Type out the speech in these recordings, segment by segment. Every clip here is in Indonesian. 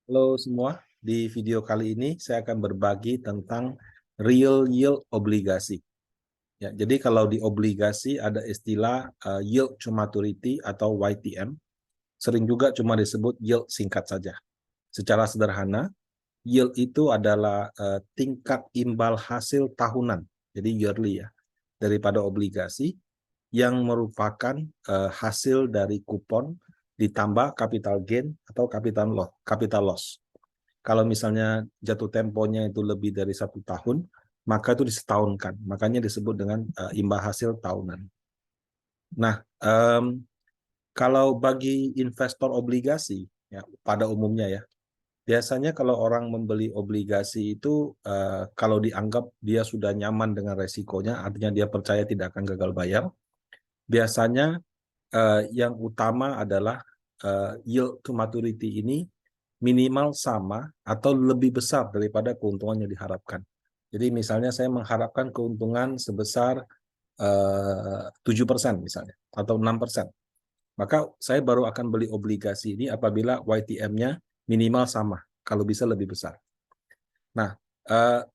Halo semua, di video kali ini saya akan berbagi tentang real yield obligasi. Ya, jadi kalau di obligasi ada istilah yield to maturity atau YTM, sering juga cuma disebut yield singkat saja. Secara sederhana, yield itu adalah tingkat imbal hasil tahunan, jadi yearly ya, daripada obligasi yang merupakan hasil dari kupon ditambah capital gain atau capital loss. Kalau misalnya jatuh temponya itu lebih dari 1 tahun, maka itu disetahunkan. Makanya disebut dengan imbal hasil tahunan. Nah, kalau bagi investor obligasi, ya, pada umumnya ya, biasanya kalau orang membeli obligasi itu, kalau dianggap dia sudah nyaman dengan resikonya, artinya dia percaya tidak akan gagal bayar, biasanya yang utama adalah yield to maturity ini minimal sama atau lebih besar daripada keuntungan yang diharapkan. Jadi misalnya saya mengharapkan keuntungan sebesar 7% misalnya, atau 6%. Maka saya baru akan beli obligasi ini apabila YTM-nya minimal sama, kalau bisa lebih besar. Nah,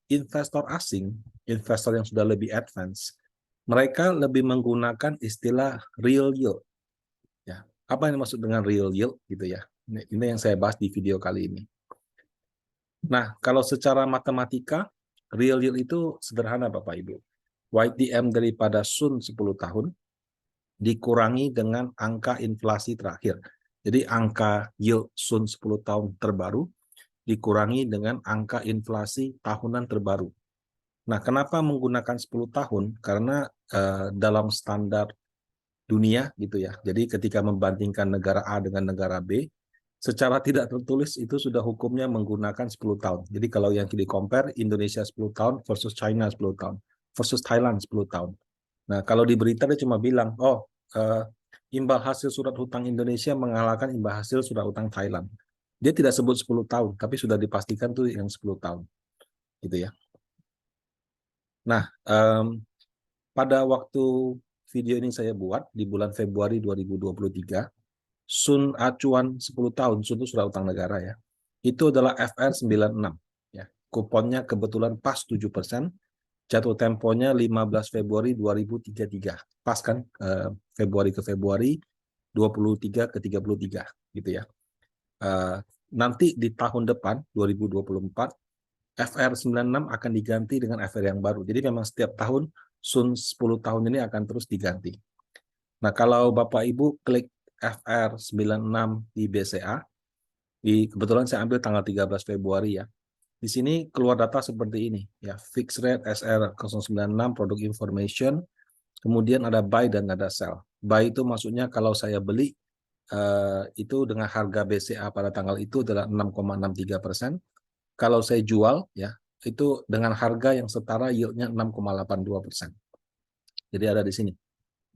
investor asing, investor yang sudah lebih advance, mereka lebih menggunakan istilah real yield. Ya, apa yang dimaksud dengan real yield gitu ya? Ini yang saya bahas di video kali ini. Nah, kalau secara matematika, real yield itu sederhana Bapak Ibu. YTM daripada Sun 10 tahun dikurangi dengan angka inflasi terakhir. Jadi angka yield Sun 10 tahun terbaru dikurangi dengan angka inflasi tahunan terbaru. Nah, kenapa menggunakan 10 tahun? Karena dalam standar dunia gitu ya. Jadi ketika membandingkan negara A dengan negara B, secara tidak tertulis itu sudah hukumnya menggunakan 10 tahun. Jadi kalau yang di compare Indonesia 10 tahun versus China 10 tahun versus Thailand 10 tahun. Nah, kalau di berita dia cuma bilang, oh, imbal hasil surat hutang Indonesia mengalahkan imbal hasil surat hutang Thailand. Dia tidak sebut 10 tahun, tapi sudah dipastikan tuh yang 10 tahun. Gitu ya. Nah, pada waktu video ini saya buat di bulan Februari 2023, Sun acuan 10 tahun, Sun itu surat utang negara ya, itu adalah FR96. Ya. Kuponnya kebetulan pas 7%, jatuh temponya 15 Februari 2033. Pas kan, Februari ke Februari, 23 ke 33 gitu ya. Nanti di tahun depan, 2024, FR96 akan diganti dengan FR yang baru. Jadi memang setiap tahun Sun 10 tahun ini akan terus diganti. Nah, kalau Bapak Ibu klik FR96 di BCA, kebetulan saya ambil tanggal 13 Februari ya. Di sini keluar data seperti ini ya, fixed rate SR096 product information, kemudian ada buy dan ada sell. Buy itu maksudnya kalau saya beli itu dengan harga BCA pada tanggal itu adalah 6,63%. Kalau saya jual ya, itu dengan harga yang setara yieldnya 6,82%. Jadi ada di sini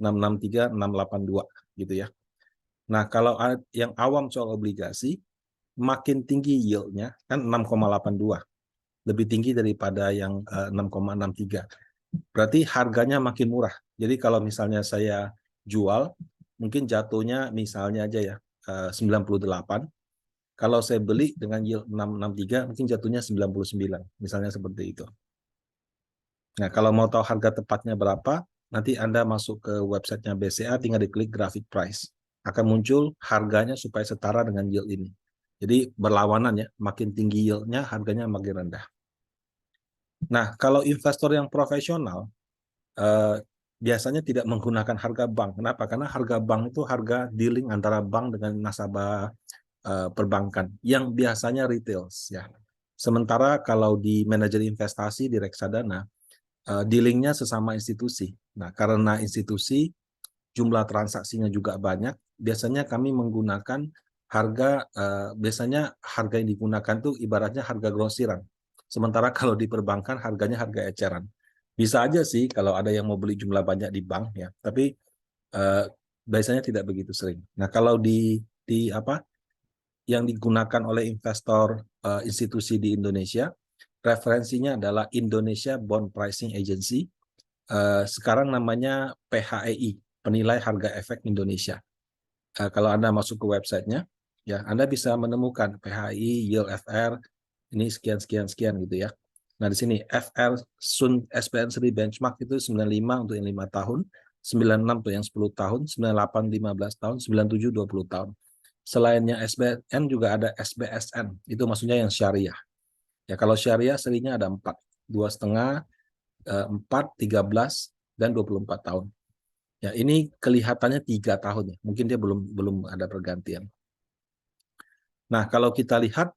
663, 682 gitu ya. Nah, kalau yang awam soal obligasi, makin tinggi yieldnya kan 6,82, lebih tinggi daripada yang 6,63. Berarti harganya makin murah. Jadi kalau misalnya saya jual, mungkin jatuhnya misalnya aja ya 98. Kalau saya beli dengan yield 6,63, mungkin jatuhnya 99, misalnya seperti itu. Nah, kalau mau tahu harga tepatnya berapa, nanti Anda masuk ke websitenya BCA, tinggal diklik graphic price. Akan muncul harganya supaya setara dengan yield ini. Jadi berlawanan ya, makin tinggi yieldnya, harganya makin rendah. Nah, kalau investor yang profesional, biasanya tidak menggunakan harga bank. Kenapa? Karena harga bank itu harga dealing antara bank dengan nasabah perbankan, yang biasanya retail. Ya. Sementara kalau di manajer investasi, di reksadana, dealingnya sesama institusi. Nah, karena institusi jumlah transaksinya juga banyak, biasanya kami menggunakan biasanya harga yang digunakan tuh ibaratnya harga grosiran. Sementara kalau di perbankan harganya harga eceran. Bisa aja sih kalau ada yang mau beli jumlah banyak di bank ya, tapi biasanya tidak begitu sering. Nah, kalau di apa yang digunakan oleh investor institusi di Indonesia, referensinya adalah Indonesia Bond Pricing Agency. Sekarang namanya PHEI, Penilai Harga Efek Indonesia. Kalau Anda masuk ke websitenya, Ya, Anda bisa menemukan PHI, yield FR, ini sekian sekian sekian gitu ya. Nah, di sini FR Sun SPN Seri benchmark itu 95 untuk yang 5 tahun, 96 untuk yang 10 tahun, 98 15 tahun, 97 20 tahun. Selainnya SBN juga ada SBSN, itu maksudnya yang syariah. Ya, kalau syariah serinya ada 4, 2,5, 4, 13, dan 24 tahun. Ya, ini kelihatannya 3 tahun ya. Mungkin dia belum ada pergantian. Nah, kalau kita lihat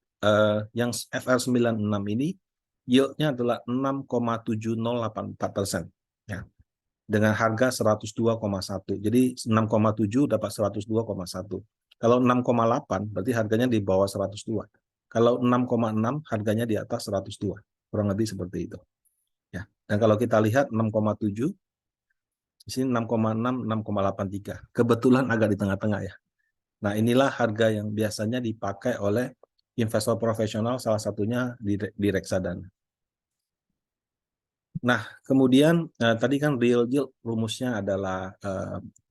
yang FR96 ini yield-nya adalah 6,7084%. Ya, dengan harga 102,1. Jadi 6,7 dapat 102,1. Kalau 6,8 berarti harganya di bawah 102. Kalau 6,6 harganya di atas 102. Kurang lebih seperti itu. Ya. Dan kalau kita lihat 6,7 di sini 6,6, 6,83. Kebetulan agak di tengah-tengah ya. Nah, inilah harga yang biasanya dipakai oleh investor profesional, salah satunya di reksadana. Nah, kemudian tadi kan real yield rumusnya adalah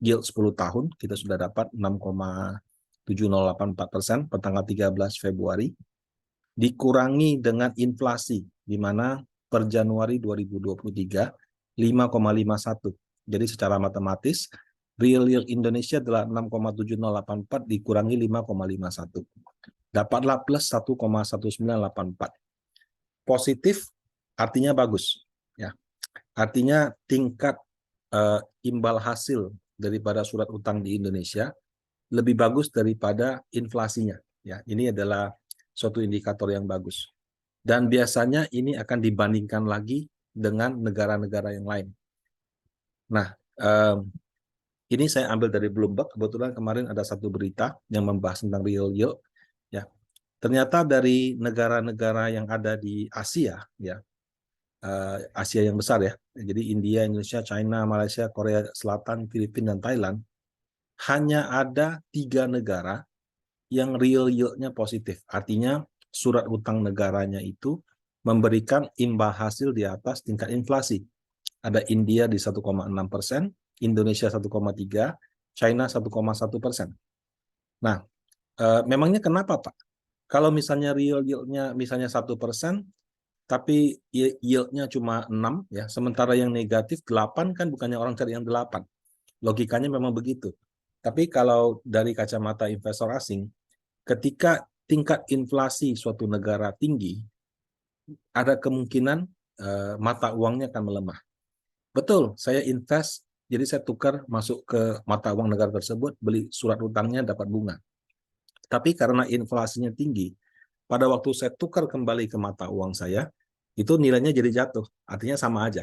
yield 10 tahun, kita sudah dapat 6,7084% per tanggal 13 Februari, dikurangi dengan inflasi, di mana per Januari 2023, 5,51. Jadi secara matematis, real yield Indonesia adalah 6,7084 dikurangi 5,51. Dapatlah plus 1,1984. Positif artinya bagus. Ya. Artinya tingkat imbal hasil daripada surat utang di Indonesia lebih bagus daripada inflasinya. Ya, ini adalah suatu indikator yang bagus. Dan biasanya ini akan dibandingkan lagi dengan negara-negara yang lain. Nah, ini saya ambil dari Bloomberg. Kebetulan kemarin ada satu berita yang membahas tentang real yield. Ya, ternyata dari negara-negara yang ada di Asia, ya, Asia yang besar ya, jadi India, Indonesia, China, Malaysia, Korea Selatan, Filipina, dan Thailand, hanya ada 3 negara yang real yield-nya positif. Artinya surat utang negaranya itu memberikan imbal hasil di atas tingkat inflasi. Ada India di 1,6%, Indonesia 1,3%, China 1,1%. Nah, memangnya kenapa Pak? Kalau misalnya real yield-nya misalnya 1%, tapi yield-nya cuma 6, ya, sementara yang negatif 8 kan bukannya orang cari yang 8. Logikanya memang begitu. Tapi kalau dari kacamata investor asing, ketika tingkat inflasi suatu negara tinggi, ada kemungkinan mata uangnya akan melemah. Betul, saya invest, jadi saya tukar masuk ke mata uang negara tersebut, beli surat utangnya dapat bunga. Tapi karena inflasinya tinggi, pada waktu saya tukar kembali ke mata uang saya, itu nilainya jadi jatuh, artinya sama aja.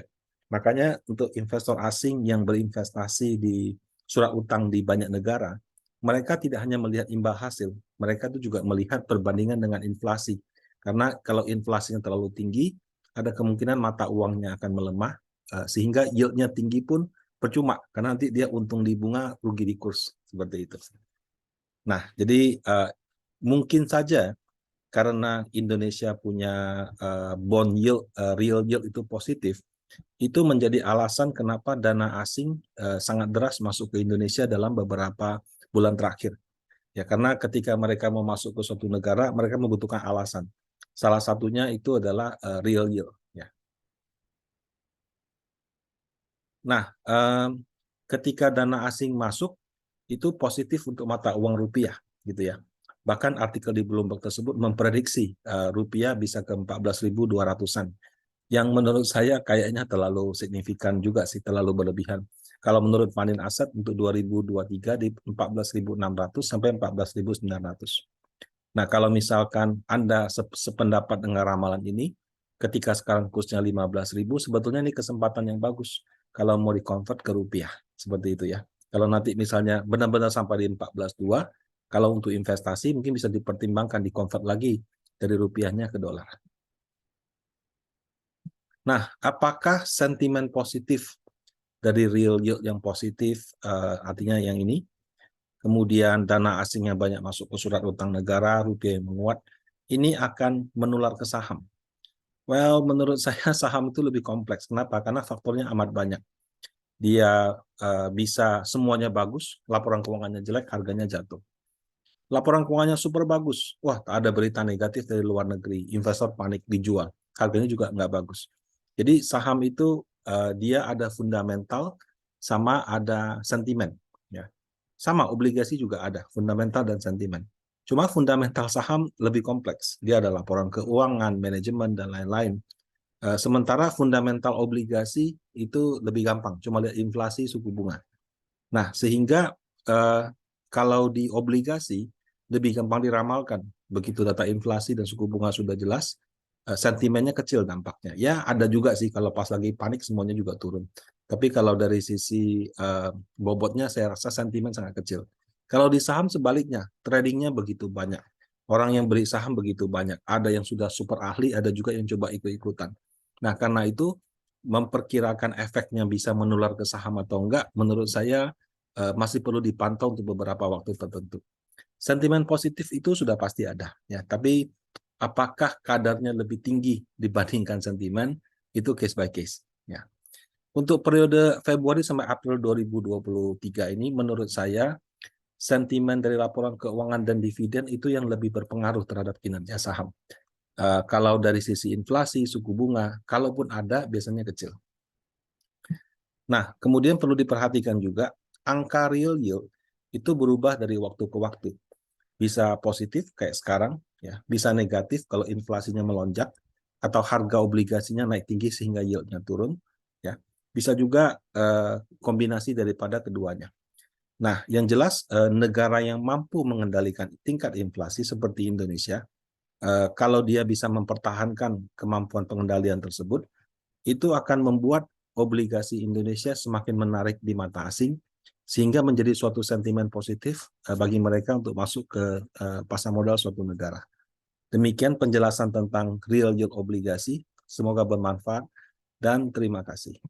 Makanya untuk investor asing yang berinvestasi di surat utang di banyak negara, mereka tidak hanya melihat imbal hasil, mereka itu juga melihat perbandingan dengan inflasi. Karena kalau inflasinya terlalu tinggi, ada kemungkinan mata uangnya akan melemah, sehingga yield-nya tinggi pun percuma, karena nanti dia untung di bunga, rugi di kurs, seperti itu. Nah, jadi mungkin saja karena Indonesia punya bond yield, real yield itu positif, itu menjadi alasan kenapa dana asing sangat deras masuk ke Indonesia dalam beberapa bulan terakhir. Ya, karena ketika mereka mau masuk ke suatu negara, mereka membutuhkan alasan. Salah satunya itu adalah real yield. Ya. Nah, ketika dana asing masuk, itu positif untuk mata uang rupiah, gitu ya. Bahkan artikel di Bloomberg tersebut memprediksi rupiah bisa ke 14.200-an. Yang menurut saya kayaknya terlalu signifikan juga sih, terlalu berlebihan. Kalau menurut Panin Asset untuk 2023 di 14.600 sampai 14.900. Nah, kalau misalkan Anda sependapat dengan ramalan ini, ketika sekarang kursnya 15.000, sebetulnya ini kesempatan yang bagus kalau mau dikonvert ke rupiah, seperti itu ya. Kalau nanti misalnya benar-benar sampai di 14.2, kalau untuk investasi mungkin bisa dipertimbangkan dikonvert lagi dari rupiahnya ke dolar. Nah, apakah sentimen positif dari real yield yang positif, artinya yang ini, kemudian dana asingnya banyak masuk ke surat utang negara, rupiah yang menguat, ini akan menular ke saham? Well, menurut saya saham itu lebih kompleks. Kenapa? Karena faktornya amat banyak. Dia bisa semuanya bagus, laporan keuangannya jelek, harganya jatuh. laporan keuangannya super bagus. Wah, ada berita negatif dari luar negeri, investor panik dijual, harganya juga nggak bagus. Jadi saham itu dia ada fundamental sama ada sentimen. Ya. Sama, obligasi juga ada, fundamental dan sentimen. Cuma fundamental saham lebih kompleks. Dia ada laporan keuangan, manajemen, dan lain-lain. Sementara fundamental obligasi itu lebih gampang, cuma lihat inflasi, suku bunga. Nah, sehingga kalau di obligasi lebih gampang diramalkan. Begitu data inflasi dan suku bunga sudah jelas, sentimennya kecil dampaknya. Ya, ada juga sih kalau pas lagi panik semuanya juga turun. Tapi kalau dari sisi bobotnya saya rasa sentimen sangat kecil. Kalau di saham sebaliknya, tradingnya begitu banyak. Orang yang beli saham begitu banyak. Ada yang sudah super ahli, ada juga yang coba ikut-ikutan. Nah, karena itu memperkirakan efeknya bisa menular ke saham atau enggak, menurut saya masih perlu dipantau untuk beberapa waktu tertentu. Sentimen positif itu sudah pasti ada, ya. Tapi apakah kadarnya lebih tinggi dibandingkan sentimen, itu case by case. Ya. Untuk periode Februari sampai April 2023 ini, menurut saya sentimen dari laporan keuangan dan dividen itu yang lebih berpengaruh terhadap kinerja saham. Kalau dari sisi inflasi, suku bunga, kalaupun ada, biasanya kecil. Nah, kemudian perlu diperhatikan juga, angka real yield itu berubah dari waktu ke waktu. Bisa positif kayak sekarang, ya, bisa negatif kalau inflasinya melonjak, atau harga obligasinya naik tinggi sehingga yieldnya turun. Ya. Bisa juga kombinasi daripada keduanya. Nah, yang jelas negara yang mampu mengendalikan tingkat inflasi seperti Indonesia, kalau dia bisa mempertahankan kemampuan pengendalian tersebut, itu akan membuat obligasi Indonesia semakin menarik di mata asing, sehingga menjadi suatu sentimen positif bagi mereka untuk masuk ke pasar modal suatu negara. Demikian penjelasan tentang real yield obligasi. Semoga bermanfaat dan terima kasih.